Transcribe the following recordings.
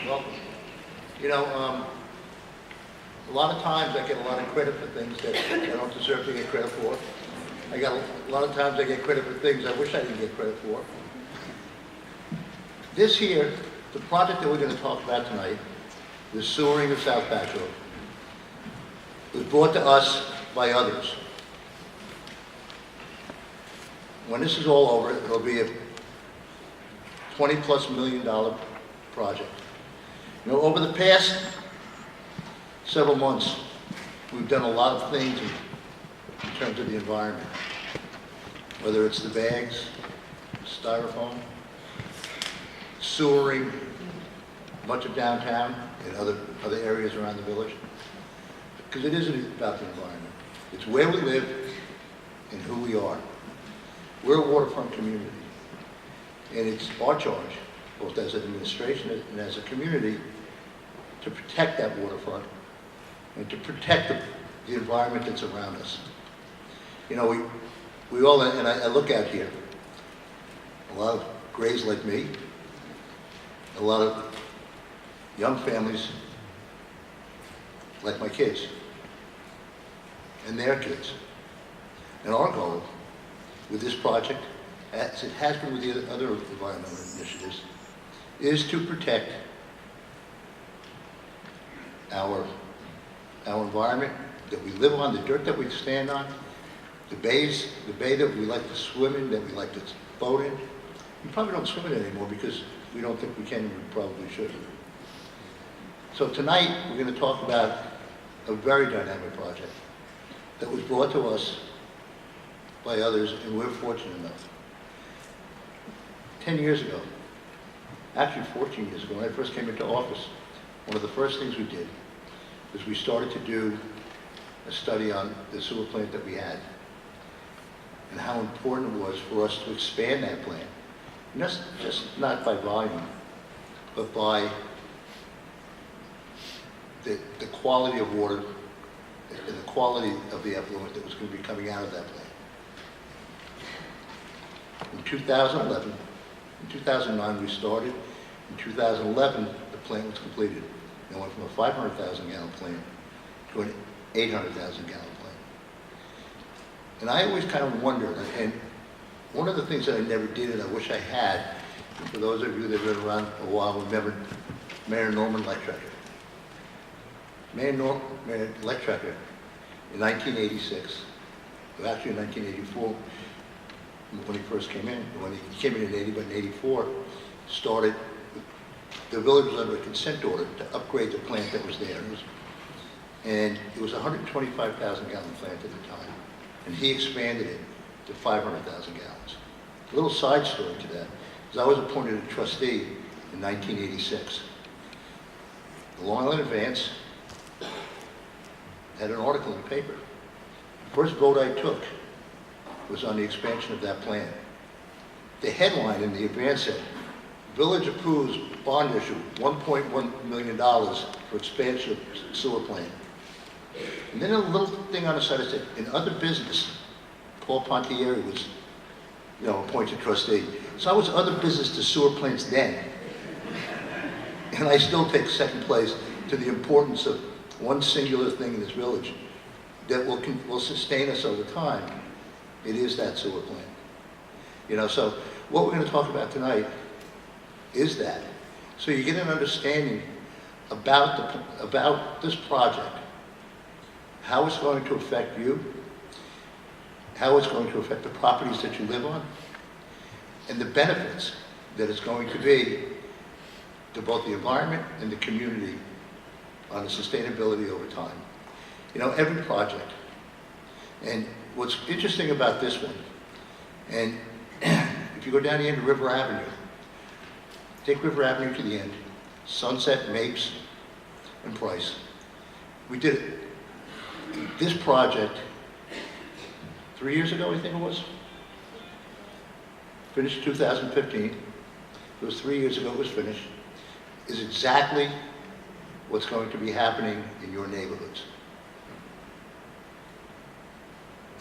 Welcome. You know, a lot of times I get a lot of credit for things that I don't deserve to get credit for. A lot of times I get credit for things I wish I didn't get credit for. This here, the project that we're going to talk about tonight, the sewering of South Patch Road, was brought to us by others. When this is all over, it'll be a $20+ million project. You know, over the past several months, we've done a lot of things in terms of the environment, whether it's the bags, styrofoam, sewering, much of downtown and other areas around the village, because it isn't about the environment. It's where we live and who we are. We're a waterfront community, and it's our charge, both as an administration and as a community, to protect that waterfront and to protect the environment that's around us. You know, we all, and I look out here, a lot of grays like me, a lot of young families like my kids and their kids. And our goal with this project, as it has been with the other environmental initiatives, is to protect our environment that we live on, the dirt that we stand on, the bay that we like to swim in, that we like to boat in. We probably don't swim in it anymore because we don't think we can, and we probably should. So tonight, we're going to talk about a very dynamic project that was brought to us by others, and we're fortunate enough. 10 years ago, actually 14 years ago, when I first came into office, one of the first things we did was we started to do a study on the sewer plant that we had and how important it was for us to expand that plant. And that's just not by volume, but by the quality of water and the quality of the effluent that was going to be coming out of that plant. In 2011, in 2009 we started. In 2011, the plant was completed. It went from a 500,000 gallon plant to an 800,000 gallon plant. And I always kind of wondered, and one of the things that I never did and I wish I had, and for those of you that have been around a while, remember Mayor Norman Lectrecker. Mayor Lectrecker in 1986, well, actually in 1984, when he first came in, when he came in 80, but in 84, started, the village was under a consent order to upgrade the plant that was there. And it was a 125,000 gallon plant at the time. And he expanded it to 500,000 gallons. A little side story to that is I was appointed a trustee in 1986. The Long Island Advance had an article in the paper. The first vote I took was on the expansion of that plant. The headline in the Advance said, "Village approves bond issue, $1.1 million for expansion of sewer plant." And then a little thing on the side that said, "In other business," Paul Pontieri was, appointed trustee. So I was other business to sewer plants then. And I still take second place to the importance of one singular thing in this village that will sustain us over time. It is that sewer plant. So what we're going to talk about tonight is that. So you get an understanding about this project, how it's going to affect you, how it's going to affect the properties that you live on, and the benefits that it's going to be to both the environment and the community on the sustainability over time. Every project, and what's interesting about this one, and if you go down the end of River Avenue, take River Avenue to the end, Sunset, Mapes, and Price. We did it. This project, 3 years ago, I think it was, finished 2015. It was 3 years ago it was finished, is exactly what's going to be happening in your neighborhoods.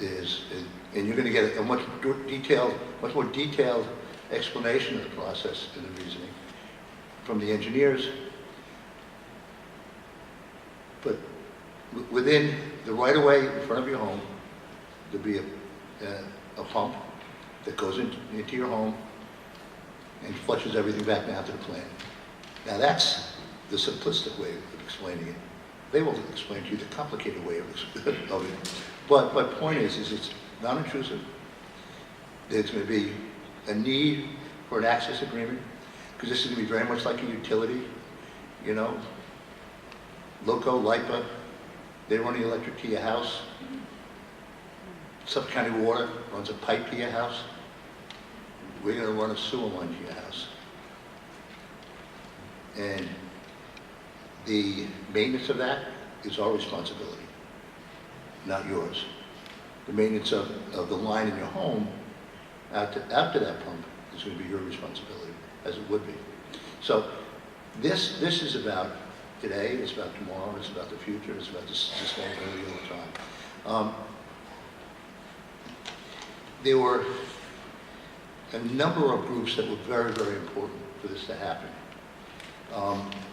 And you're going to get a much more detailed explanation of the process and the reasoning from the engineers But within the right-of-way in front of your home, there'll be a pump that goes into your home and flushes everything back down to the plant. Now that's the simplistic way of explaining it. They will explain to you the complicated way of it. But my point is it's non-intrusive. There's going to be a need for an access agreement, because this is going to be very much like a utility, you know. Loco, LIPA, they run the electric to your house. Suffolk County Water runs a pipe to your house. We're going to run a sewer line to your house. And the maintenance of that is our responsibility, not yours. The maintenance of the line in your home out to that pump is going to be your responsibility, as it would be. So this is about today, it's about tomorrow, it's about the future, it's about the sustainability over time. There were a number of groups that were very, very important for this to happen.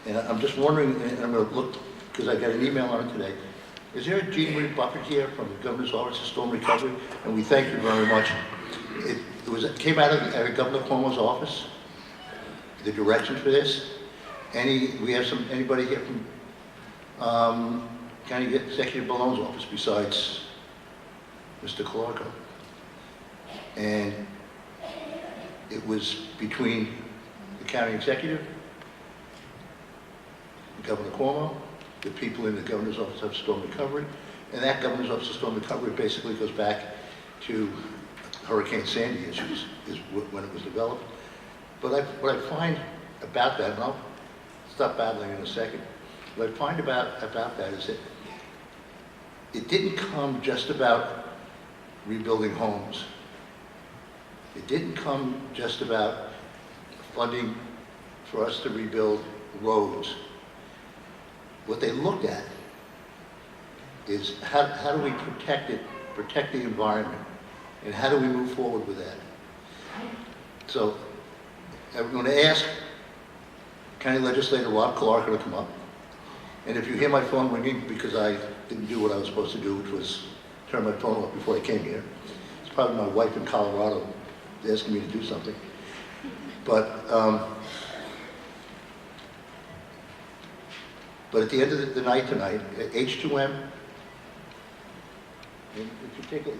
And I'm just wondering, and I'm going to look, because I got an email on it today, is there a Jean Marie Buffett here from the Governor's Office of Storm Recovery? And we thank you very much. It came out of Governor Cuomo's office, the directions for this. We have anybody here from County Executive Ballone's office besides Mr. Clarko? And it was between the county executive, Governor Cuomo, the people in the Governor's Office of Storm Recovery, and that Governor's Office of Storm Recovery basically goes back to Hurricane Sandy issues, is when it was developed. But what I find about that, and I'll stop babbling in a second, what I find about that is that it didn't come just about rebuilding homes. It didn't come just about funding for us to rebuild roads. What they looked at is how do we protect the environment, and how do we move forward with that? So I'm going to ask County Legislator Rob Clarko to come up. And if you hear my phone ringing because I didn't do what I was supposed to do, which was turn my phone off before I came here, it's probably my wife in Colorado asking me to do something. But at the end of the night tonight, H2M, and if you take a look,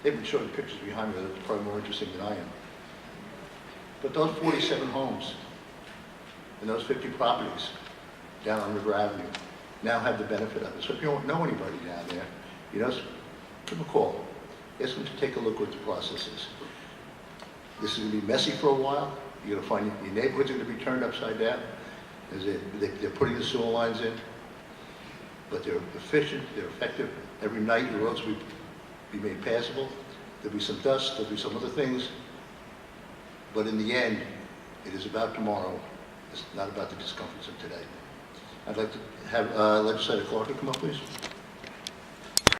they've been showing pictures behind me that's probably more interesting than I am. But those 47 homes and those 50 properties down on River Avenue now have the benefit of it. So if you don't know anybody down there, you know, give them a call. Ask them to take a look what the process is. This is going to be messy for a while. You're going to find your neighborhoods are going to be turned upside down as they're putting the sewer lines in. But they're efficient, they're effective. Every night your roads will be made passable. There'll be some dust, there'll be some other things. But in the end, it is about tomorrow. It's not about the discomforts of today. I'd like to have Legislator Clarko come up, please.